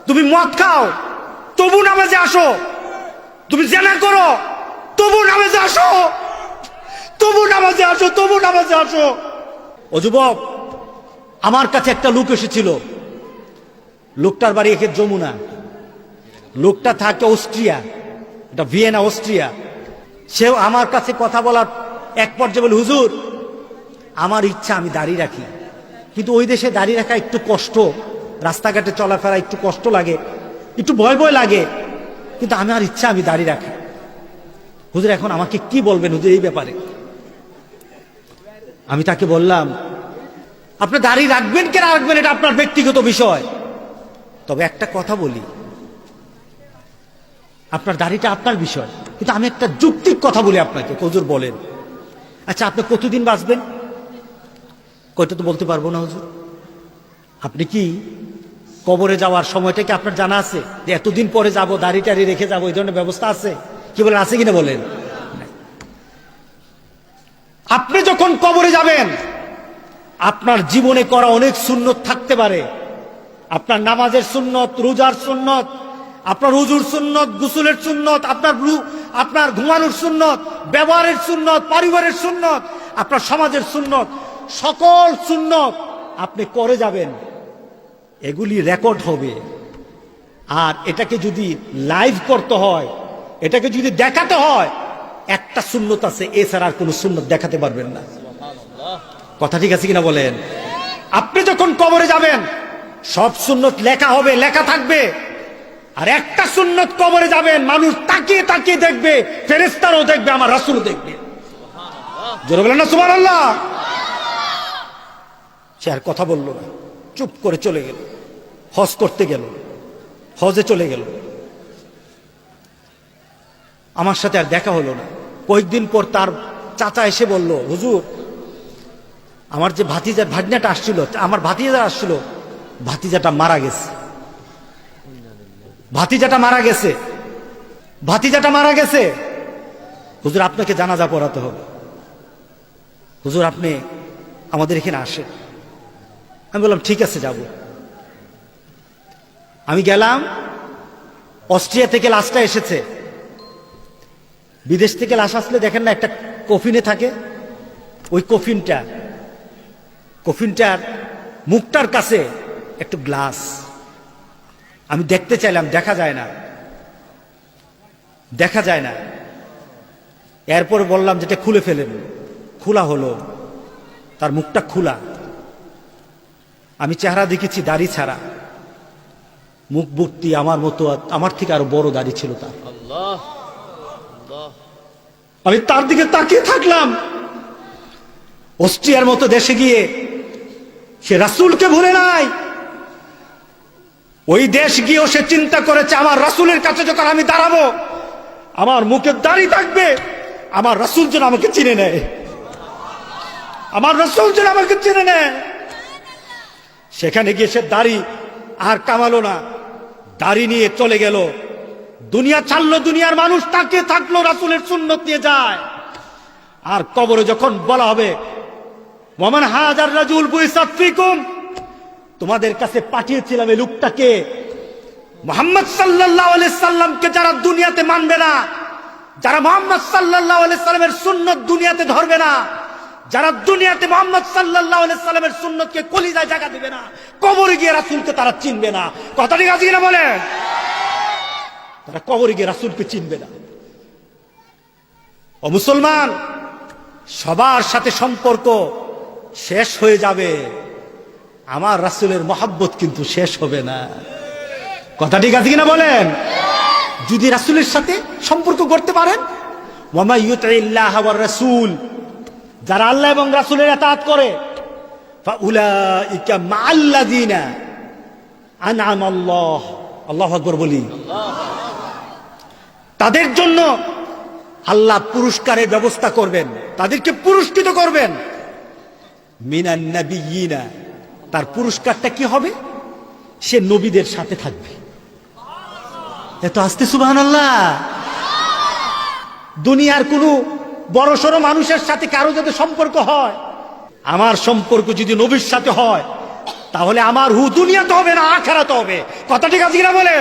তুমি মদ খাও তবু নামাজে আসো, তুমি জেনা করো তবু নামাজে আসো, তবু নামাজে আসো, তবু নামাজে আসো। ও যুবক, আমার কাছে একটা লোক এসেছিল, লোকটার বাড়ি একে যমুনা, লোকটা থাকে অস্ট্রিয়া, এটা ভিয়েনা অস্ট্রিয়া। সেও আমার কাছে কথা বলার এক পর্যায়ে বলে, হুজুর আমার ইচ্ছা আমি দাড়ি রাখি, কিন্তু ওই দেশে দাড়ি রাখা একটু কষ্ট, রাস্তাঘাটে চলাফেরা একটু কষ্ট লাগে, একটু ভয় ভয় লাগে, কিন্তু আমার ইচ্ছা আমি দাড়ি রাখি। হুজুর এখন আমাকে কি বলবেন হুজুর এই ব্যাপারে? আমি তাকে বললাম, আপনি দাড়ি রাখবেন কেন রাখবেন এটা আপনার ব্যক্তিগত বিষয়, তবে একটা কথা বলি, আপনার দাড়িটা আপনার বিষয়, কিন্তু আমি একটা যৌক্তিক কথা বলি আপনাকে। হুজুর বলেন, আচ্ছা আপনি কতদিন বাঁচবেন? কয়টা তো বলতে পারবো না হুজুর। আপনি কি কবরে যাওয়ার সময়টা কি আপনার জানা আছে যে এতদিন পরে যাব, দাড়ি টাড়ি রেখে যাবো, এই ধরনের ব্যবস্থা আছে? কি বলেন, আছে কিনা বলেন? আপনি যখন কবরে যাবেন, আপনার জীবনে করা অনেক সুন্নত থাকতে পারে, আপনার নামাজের সুন্নত, রোজার সুন্নত, আপনার উজুর সুন্নত, গোসলের সুন্নত, আপনার ঘুমানোর সুন্নত, ব্যবহারের সুন্নত, পরিবারের সুন্নত, আপনার সমাজের সুন্নত, সকল সুন্নত আপনি করে যাবেন, এগুলি রেকর্ড হবে। আর এটাকে যদি লাইভ করতে হয়, এটাকে যদি দেখাতে হয়, একটা সুন্নত আছে, এছাড়া আর কোনো সুন্নত দেখাতে পারবেন না। কথা ঠিক আছে কিনা বলেন? আপনি যখন কবরে যাবেন সব সুন্নত লেখা হবে, লেখা থাকবে, আর একটা সুন্নত কবরে যাবেন মানুষ তাকিয়ে তাকিয়ে দেখবে, ফেরেশতারাও দেখবে, আমার রাসূলও দেখবে। জোরে বলেন না সুবহানাল্লাহ। সে আর কথা বলল না, চুপ করে চলে গেল, হজ করতে গেল, হজে চলে গেল। আমার সাথে আর দেখা হলো না। কয়েকদিন পর তার চাচা এসে বলল, হুজুর আমার যে ভাতিজাটা আসছিল, আমার ভাতিজা আসছিল, ভাতিজাটা মারা গেছে, ভাতিজাটা মারা গেছে, ভাতিজাটা মারা গেছে। হুজুর আপনাকে জানাজা পড়াতে হবে, হুজুর আপনি আমাদের এখানে আসেন। আমি বললাম ঠিক আছে যাব। আমি গেলাম, অস্ট্রিয়া থেকে লাশটা এসেছে। বিদেশ থেকে লাশ আসলে দেখেন না একটা কফিনে থাকে, ওই কফিনটার মুখটার কাছে একটু গ্লাস। আমি দেখতে চাইলাম, দেখা যায় না, দেখা যায় না। এরপর বললাম যেটা খুলে ফেলেন, খোলা হলো, তার মুখটা খোলা। আমি চেহারা দেখেছি দাড়ি ছাড়া, মুখ ভর্তি আমার মতো, আমার থেকে আরো বড় দাড়ি ছিল তার। আমি তার দিকে তাকিয়ে থাকলাম। অস্ট্রিয়ার মতো দেশে গিয়ে সে রাসূলকে ভুলে নাই। ওই দেশ গিয়েও সে চিন্তা করেছে, আমার রাসূলের কাছে যখন আমি দাঁড়াবো, আমার মুখে দাড়ি থাকবে, আমার রাসূল যেন আমাকে চিনে নেয়, আমার রাসূল যেন আমাকে চিনে নেয়। সেখানে গিয়ে সে দাড়ি আর কামালো না, দাড়ি নিয়ে চলে গেল, দুনিয়া ছাড়লো, দুনিয়ার মানুষ তাকিয়ে থাকলো, রাসূলের সুন্নত নিয়ে যায়। আর কবরে যখন বলা হবে, ওয়ামান হাজার রাজুল বুইসাত ফিকুম, তোমাদের কাছে পাঠিয়েছিলাম এই লোকটাকে, মুহাম্মদ সাল্লাল্লাহু আলাইহি সাল্লামকে যারা দুনিয়াতে মানবে না, যারা মুহাম্মদ সাল্লাল্লাহু আলাইহি সাল্লামের সুন্নত দুনিয়াতে ধরবে না, যারা দুনিয়াতে মুহাম্মদ সাল্লাল্লাহু আলাইহি সাল্লামের সুন্নতকে কলিজায় জায়গা দিবে না, কবরে গিয়ে রাসূলকে তারা চিনবে না। কথা ঠিক আছে কিনা বলেন? তারা কবরে গিয়ে রাসূলকে চিনবে না। ও মুসলমান, সবার সাথে সম্পর্ক শেষ হয়ে যাবে, আমার রাসূলের মহব্বত কিন্তু শেষ হবে না। কথা ঠিক আছে কিনা বলেন? যদি রাসূলের সাথে সম্পর্ক করতে পারেন, ওয়া মা ইউতিল্লাহ ওয়ার রাসূল, যারা আল্লাহ এবং রাসূলের ইতাআত করে, ফাউলাইকা মাআল্লাযিনা আনআমাল্লাহ, আল্লাহু আকবার বলি, তাদের জন্য আল্লাহ পুরস্কারের ব্যবস্থা করবেন, তাদেরকে পুরস্কৃত করবেন। মিনান নাবিয়িনা, তার পুরস্কারটা কি হবে? সে নবীদের সাথে থাকবে। এত আস্তে সুবহানাল্লাহ। দুনিয়ার কোনো বড়সড় মানুষের সাথে কারো যদি সম্পর্ক হয়, আমার সম্পর্ক যদি নবীর সাথে হয়, তাহলে আমার হু দুনিয়াতে হবে না আখেরাতে হবে। কথা ঠিক আছে কিনা বলে?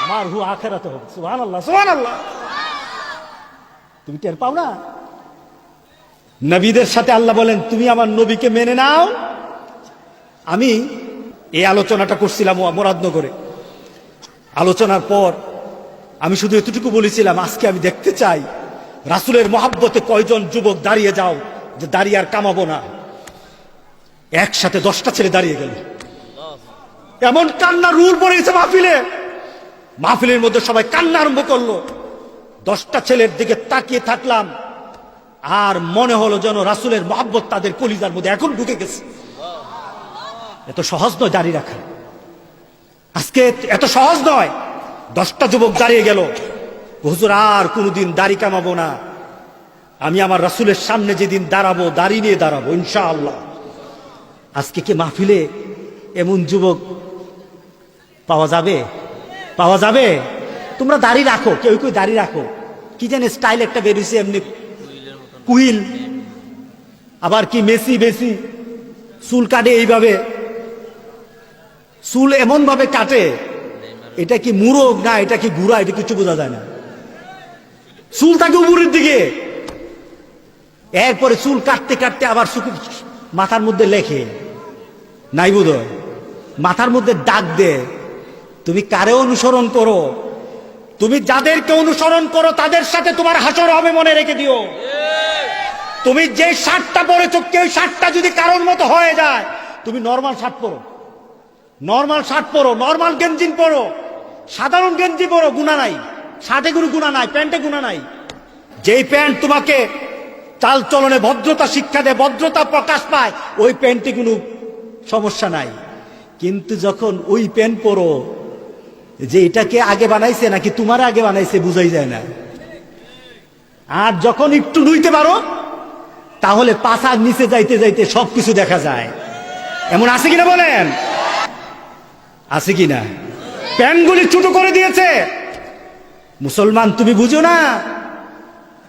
আমার হু আখেরাতে হবে। সুবহানাল্লাহ, সুবহানাল্লাহ। তুমি টের পাও না? নবীদের সাথে আল্লাহ বলেন তুমি আমার নবীকে মেনে নাও। আমি এই আলোচনাটা করছিলাম মুরাদনগরে। আলোচনার পর আমি শুধু এতটুকু বলেছিলাম, আজকে আমি দেখতে চাই রাসূলের মহাব্বতে কয়জন যুবক দাঁড়িয়ে যাও, যে দাঁড়িয়ে আর কামাবো না। একসাথে 10টা ছেলে দাঁড়িয়ে গেল। এমন কান্না রুল পড়ে গেছে মাহফিলে। মাহফিলের মধ্যে সবাই কান্না আরম্ভ করলো। 10টা ছেলের দিকে তাকিয়ে থাকলাম, আর মনে হলো যেন রাসূলের মহাব্বত তাদের কলিজার মধ্যে এখন ঢুকে গেছে। এত সহজ নয় দাঁড়িয়ে রাখা, আজকে এত সহজ নয়। 10টা যুবক দাঁড়িয়ে গেল, হুজুর আর কোনোদিন দাড়ি কামাবো না, আমি আমার রাসূলের সামনে যেদিন দাঁড়াবো দাড়ি নিয়ে দাঁড়াবো ইনশাআল্লাহ। আজকে কি মাহফিলে এমন যুবক পাওয়া যাবে? পাওয়া যাবে? তোমরা দাড়ি রাখো, কেউ কেউ দাড়ি রাখো, কি জানে স্টাইল একটা বেরিয়েছে এমনি কুইল, আবার কি মেসি বেশি চুল কাটে এইভাবে, চুল এমন ভাবে কাটে, এটা কি মুরগ না এটা কি গুড়া, এটা কিছু বোঝা যায় না। চুল থাকে উপরের দিকে, এরপরে চুল কাটতে কাটতে আবার মাথার মধ্যে লেখে নাই বোধহয়, মাথার মধ্যে দাগ দে। তুমি কারে অনুসরণ করো? তুমি যাদেরকে অনুসরণ করো তাদের সাথে তোমার হাসর হবে, মনে রেখে দিও। তুমি যে শার্টটা পরেছো, কেউ শার্টটা যদি কারোর মতো হয়ে যায়, তুমি নর্মাল শার্ট পরো, নর্মাল শার্ট পরো, নর্মাল গেঞ্জি পরো, সাধারণ গেঞ্জি পরো, গুণা নাই। শার্টে কোনো গুণা নাই, প্যান্টে গুণা নাই। যেই প্যান্ট তোমাকে চাল চলনে ভদ্রতা শিক্ষা দেয়, ভদ্রতা প্রকাশ পায়, ওই প্যান্টে কোনো সমস্যা নাই। কিন্তু যখন ওই প্যান্ট পরো যে এটাকে আগে বানাইছে নাকি তোমার আগে বানাইছে বুঝাই যায় না। আর যখন একটু নুইতে পারো তাহলে পাছার নিচে যাইতে যাইতে সবকিছু দেখা যায়। এমন আছে কিনা বলেন? আছে কিনা? প্যান্টগুলি ছোট করে দিয়েছে। মুসলমান তুমি বুঝো না,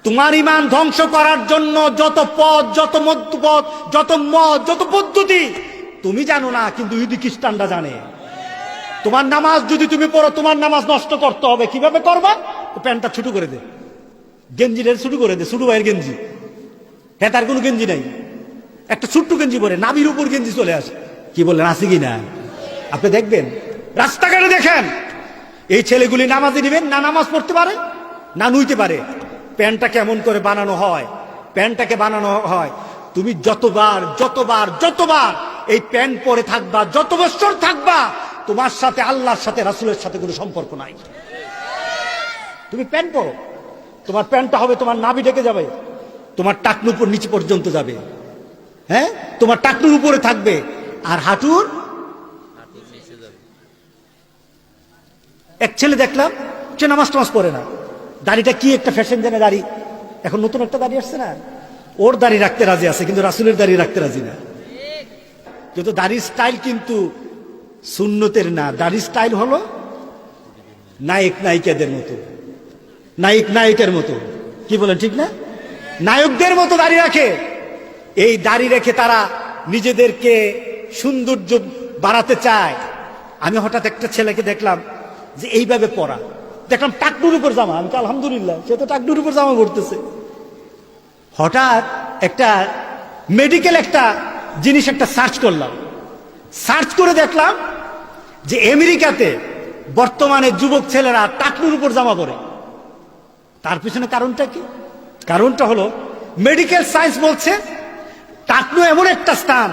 তোমার ইমান ধ্বংস করার জন্য যত পথ, যত মধ্যপথ, যত মত, যত পদ্ধতি তুমি জানো না, কিন্তু ইহুদি খ্রিস্টানরা জানে। তোমার নামাজ যদি তুমি পড়ো, তোমার নামাজ নষ্ট করতে হবে। কিভাবে করবা? প্যান্টটা ছোট করে দে, গেঞ্জিটা ছোট করে দে, ছোট ভাইয়ের গেঞ্জি, হ্যাঁ তার কোনো গেঞ্জি নাই, একটা ছোট্ট গেঞ্জি পরে নাভির উপর গেঞ্জি চলে আসে। কি বললেন, আছে কি না? আপনি দেখবেন রাস্তাঘাটে দেখেন এই ছেলেগুলি নামাজে নিবেন না, নামাজ পড়তে পারে না নুইতে পারে। প্যান্টটা কেমন করে বানানো হয়? প্যান্টটাকে বানানো হয়, তুমি যতবার যতবার যতবার এই প্যান্ট পরে থাকবা, যত বছর থাকবা, তোমার সাথে আল্লাহর সাথে রাসূলের সাথে কোনো সম্পর্ক নাই। তুমি প্যান্ট পরো, তোমার প্যান্টটা হবে তোমার নাভি ঢেকে যাবে, তোমার টাকনুর উপর নিচে পর্যন্ত যাবে, হ্যাঁ তোমার টাকনুর উপরে থাকবে, আর হাঁটুর। এক ছেলে দেখলাম সে নামাজ টামাজ পড়ে না, দাড়িটা কি একটা ফ্যাশন জানে, দাড়ি এখন নতুন একটা দাড়ি আসছে না, ওর দাড়ি রাখতে রাজি আছে কিন্তু রাসূলের দাড়ি রাখতে রাজি না। কিন্তু দাড়ির স্টাইল কিন্তু সুন্নতের না, দাড়ির স্টাইল হলো নায়ক নায়িকাদের মতো, নায়ক নায়কের মতো। কি বলেন, ঠিক না? নায়কদের মতো দাড়ি রাখে। এই দাড়ি রেখে তারা নিজেদেরকে সৌন্দর্য বাড়াতে চায়। আমি হঠাৎ একটা ছেলেকে দেখলাম যে এইভাবে পরা, দেখলাম টাকনুর উপর জামা, আমি আলহামদুলিল্লাহ সে তো টাকনুর উপর জামা পড়তেছে। হঠাৎ একটা মেডিকেল একটা জিনিস একটা সার্চ করলাম, সার্চ করে দেখলাম যে আমেরিকাতে বর্তমানে যুবক ছেলেরা টাকনুর উপর জামা পরে। তার পিছনে কারণটা কি? কারণটা হলো মেডিকেল সায়েন্স বলছে টাকনু এমন একটা স্থান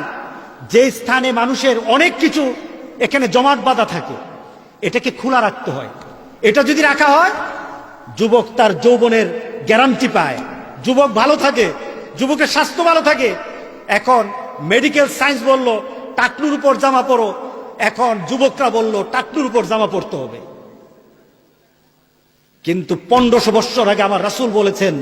যে স্থানে মানুষের অনেক কিছু এখানে জমাট বাঁধা থাকে, এটাকে খোলা রাখতে হয়। এটা যদি রাখা হয় যুবক তার যৌবনের গ্যারান্টি পায়, যুবক ভালো থাকে, যুবকের স্বাস্থ্য ভালো থাকে। এখন মেডিকেল সায়েন্স বলল টাকনুর উপর জামা পরো, এখন যুবকরা বলল টাকনুর উপর জামা পরতে হবে। কিন্তু 1500 বছর আগে আমার রাসূল বলেছেন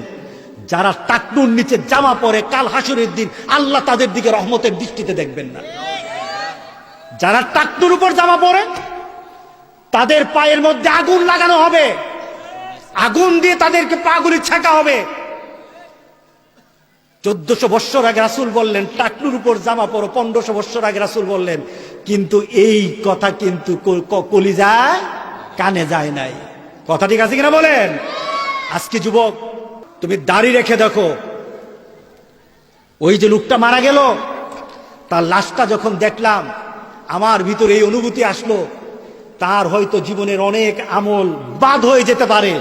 যারা টাকনুর নিচে জামা পরে কাল হাসরের দিন আল্লাহ তাদের দিকে রহমতের দৃষ্টিতে দেখবেন না। যারা টাকনুর উপর জামা পরে তাদের পায়ের মধ্যে আগুন লাগানো হবে, আগুন দিয়ে তাদেরকে পাগুলি ছাকা হবে। 1400 বৎসর আগে রাসূল বললেন টাকনুর উপর জামা পরো, 1500 বৎসর আগে রাসূল বললেন, কিন্তু এই কথা কিন্তু কলিজায় কানে যায় নাই। কথা ঠিক আছে কিনা বলেন? আজকে যুবক, তুমি দাড়ি রেখে দেখো, ওই যে লোকটা মারা গেল, তার লাশটা যখন দেখলাম আমার ভিতরে এই অনুভূতি আসলো, তার হয়তো জীবনের অনেক আমল বাদ হয়ে যেতে পারে,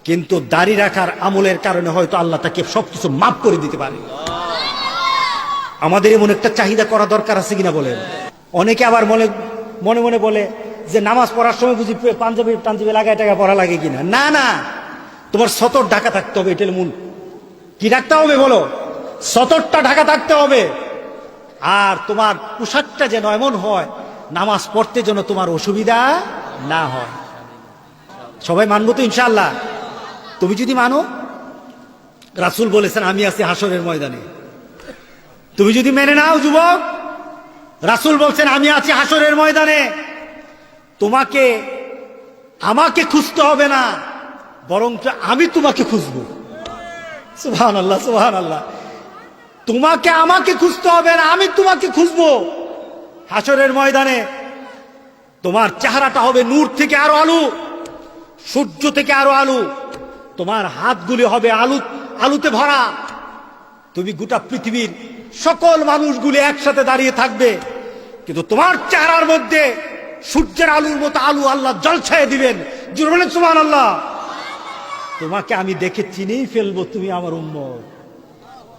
কিন্তু দাড়ি রাখার আমলের কারণে হয়তো আল্লাহ তাকে সবকিছু মাফ করে দিতে পারে। আমাদের এমন একটা চাহিদা করা দরকার আছে কিনা বলেন? অনেকে আবার মনে মনে বলে যে নামাজ পড়ার সময় বুঝি পাঞ্জাবি লাগায় টাকা পড়া লাগে কিনা। না না, তোমার সতর ঢাকা থাকতে হবে, এটার মূল। কি রাখতে হবে বলো? সতরটা ঢাকা থাকতে হবে। আর তোমার পোশাকটা যেন এমন হয় নামাজ পড়তে যেন তোমার অসুবিধা না হয়। সবাই মানবো তো ইনশাআল্লাহ? তুমি যদি মানো, রাসূল বলেছেন আমি আছি হাসরের ময়দানে। তুমি যদি মেনে নাও যুবক, রাসূল বলছেন আমি আছি হাসরের ময়দানে, তোমাকে আমাকে খুঁজতে হবে না, বরং আমি তোমাকে খুঁজবো। সুবহানাল্লাহ, সুবহানাল্লাহ। তোমাকে আমাকে খুঁজতে হবে না, আমি তোমাকে খুঁজবো। হাসরের ময়দানে তোমার চেহারাটা হবে নূর থেকে আরো আলো, সূর্য থেকে আরো আলো, তোমার হাতগুলি হবে আলোতে ভরা। তুমি গোটা পৃথিবীর সকল মানুষগুলি একসাথে দাঁড়িয়ে থাকবে, কিন্তু তোমার চেহারার মধ্যে সূর্যের আলোর মতো আলো আল্লাহ জ্বলছায় দিবেন। জোরে বলেন সুবহানাল্লাহ। তোমাকে আমি দেখে চিনেই ফেলবো তুমি আমার উম্মত,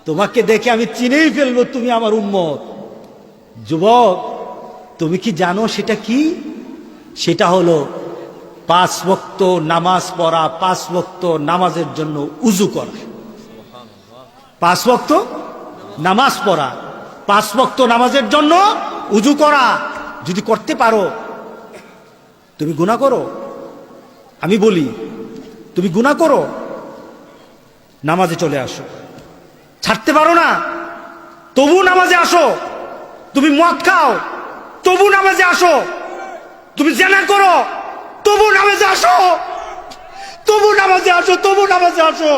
তোমাকে দেখে আমি চিনেই ফেলবো তুমি আমার উম্মত। যুবক, তুমি কি জানো সেটা কি? সেটা হলো 5 ওয়াক্ত নামাজ পড়া, 5 ওয়াক্ত নামাজের জন্য উযু করা। 5 ওয়াক্ত নামাজ পড়া, 5 ওয়াক্ত নামাজের জন্য উযু করা। যদি করতে পারো, তুমি গুনাহ করো, আমি বলি তুমি গুনাহ করো, নামাজে চলে আসো। ছাড়তে পারো না, তবু নামাজে আসো। তুমি মদ খাও, তবু নামাজে আসো। তুমি জেনা করো, তবু নামাজে আসো, তবু নামাজে আসো, তবু নামাজে আসো।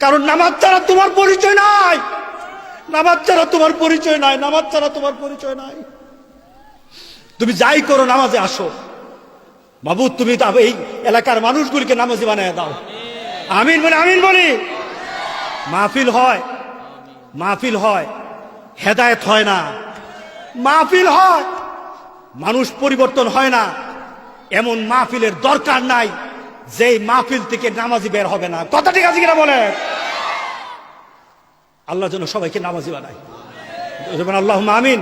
কারণ নামাজ ছাড়া তোমার পরিচয় নাই, নামাজ ছাড়া তোমার পরিচয় নাই, নামাজ ছাড়া তোমার পরিচয় নাই। তুমি যাই করো, নামাজে আসো। মাবুদ, তুমি এই এলাকার মানুষগুলিকে নামাজি বানায় দাও। আমিন বলি, আমিন বলি। মাহফিল হয়, মাহফিল হয়, হেদায়েত হয় না। মাহফিল হয়, মানুষ পরিবর্তন হয় না। এমন মাহফিলের দরকার নাই যেই মাহফিল থেকে নামাজি বের হবে না। কথা ঠিক আছে কিনা বলে? আল্লাহ যেন সবাইকে নামাজি বানায়। আল্লাহুম্মা আমিন।